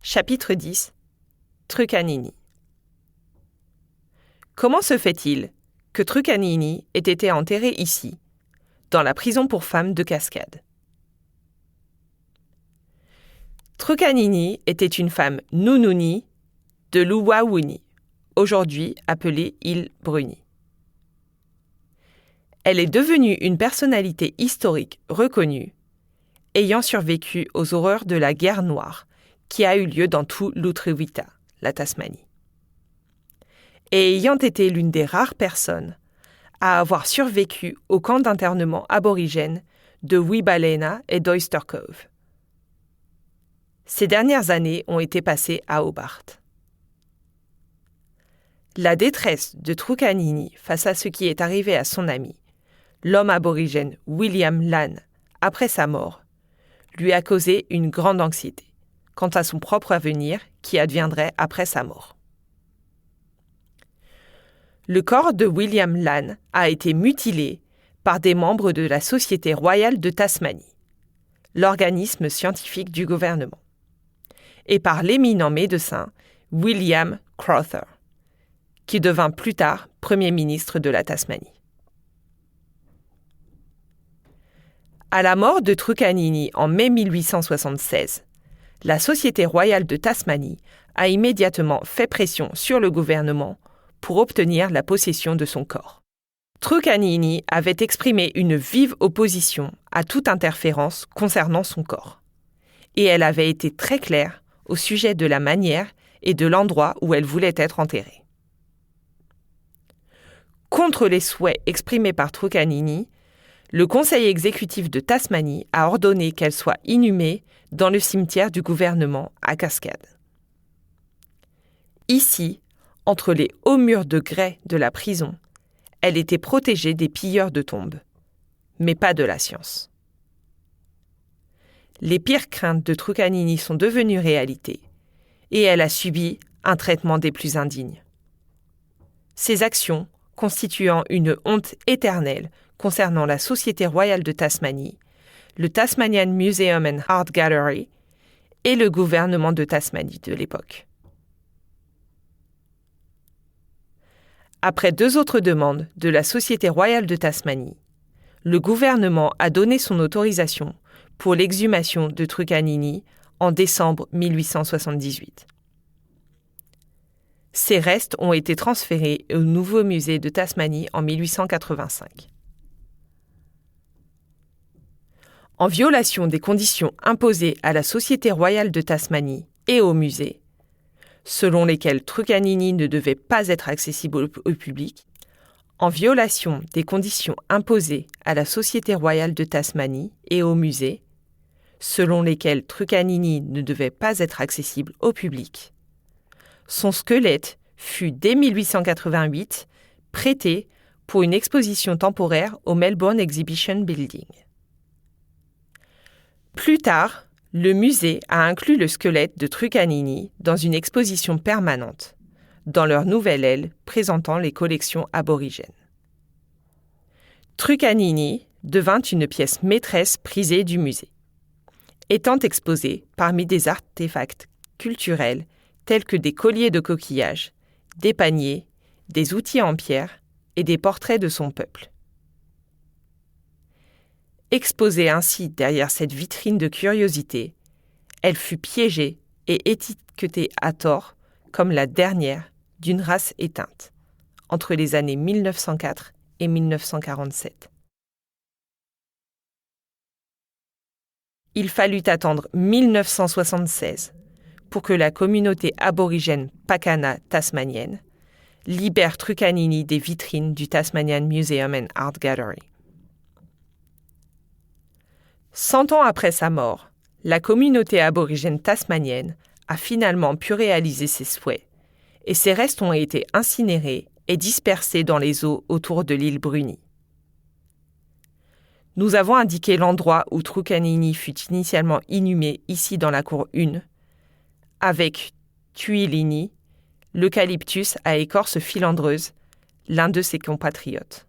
Chapitre 10 Trucanini. Comment se fait-il que Trucanini ait été enterré ici, dans la prison pour femmes de Cascade? Trucanini était une femme Nununi de l'Uwawuni, aujourd'hui appelée île Bruni. Elle est devenue une personnalité historique reconnue, ayant survécu aux horreurs de la guerre noire qui a eu lieu dans tout l'Utruwita, la Tasmanie, et ayant été l'une des rares personnes à avoir survécu au camp d'internement aborigène de Wibalena et d'Oyster Cove. Ces dernières années ont été passées à Hobart. La détresse de Trucanini face à ce qui est arrivé à son ami, l'homme aborigène William Lann, après sa mort, lui a causé une grande anxiété quant à son propre avenir qui adviendrait après sa mort. Le corps de William Lann a été mutilé par des membres de la Société royale de Tasmanie, l'organisme scientifique du gouvernement, et par l'éminent médecin William Crowther, qui devint plus tard Premier ministre de la Tasmanie. À la mort de Trucanini en mai 1876, la Société royale de Tasmanie a immédiatement fait pression sur le gouvernement pour obtenir la possession de son corps. Trucanini avait exprimé une vive opposition à toute interférence concernant son corps, et elle avait été très claire au sujet de la manière et de l'endroit où elle voulait être enterrée. Contre les souhaits exprimés par Trucanini, le Conseil exécutif de Tasmanie a ordonné qu'elle soit inhumée dans le cimetière du gouvernement à Cascade. Ici, entre les hauts murs de grès de la prison, elle était protégée des pilleurs de tombes, mais pas de la science. Les pires craintes de Trucanini sont devenues réalité, et elle a subi un traitement des plus indignes. Ses actions constituant une honte éternelle concernant la Société royale de Tasmanie, le Tasmanian Museum and Art Gallery et le gouvernement de Tasmanie de l'époque. Après 2 autres demandes de la Société royale de Tasmanie, le gouvernement a donné son autorisation pour l'exhumation de Trucanini en décembre 1878. Ses restes ont été transférés au nouveau musée de Tasmanie en 1885. En violation des conditions imposées à la Société royale de Tasmanie et au musée, selon lesquelles Trucanini ne devait pas être accessible au public, en violation des conditions imposées à la Société royale de Tasmanie et au musée, selon lesquelles Trucanini ne devait pas être accessible au public, son squelette fut dès 1888 prêté pour une exposition temporaire au Melbourne Exhibition Building. Plus tard, le musée a inclus le squelette de Trucanini dans une exposition permanente, dans leur nouvelle aile présentant les collections aborigènes. Trucanini devint une pièce maîtresse prisée du musée, étant exposée parmi des artefacts culturels tels que des colliers de coquillages, des paniers, des outils en pierre et des portraits de son peuple. Exposée ainsi derrière cette vitrine de curiosité, elle fut piégée et étiquetée à tort comme la dernière d'une race éteinte, entre les années 1904 et 1947. Il fallut attendre 1976 pour que la communauté aborigène Pakana tasmanienne libère Trucanini des vitrines du Tasmanian Museum and Art Gallery. 100 ans après sa mort, la communauté aborigène tasmanienne a finalement pu réaliser ses souhaits et ses restes ont été incinérés et dispersés dans les eaux autour de l'île Bruni. Nous avons indiqué l'endroit où Trucanini fut initialement inhumé ici dans la cour 1, avec Tuilini, l'eucalyptus à écorce filandreuse, l'un de ses compatriotes.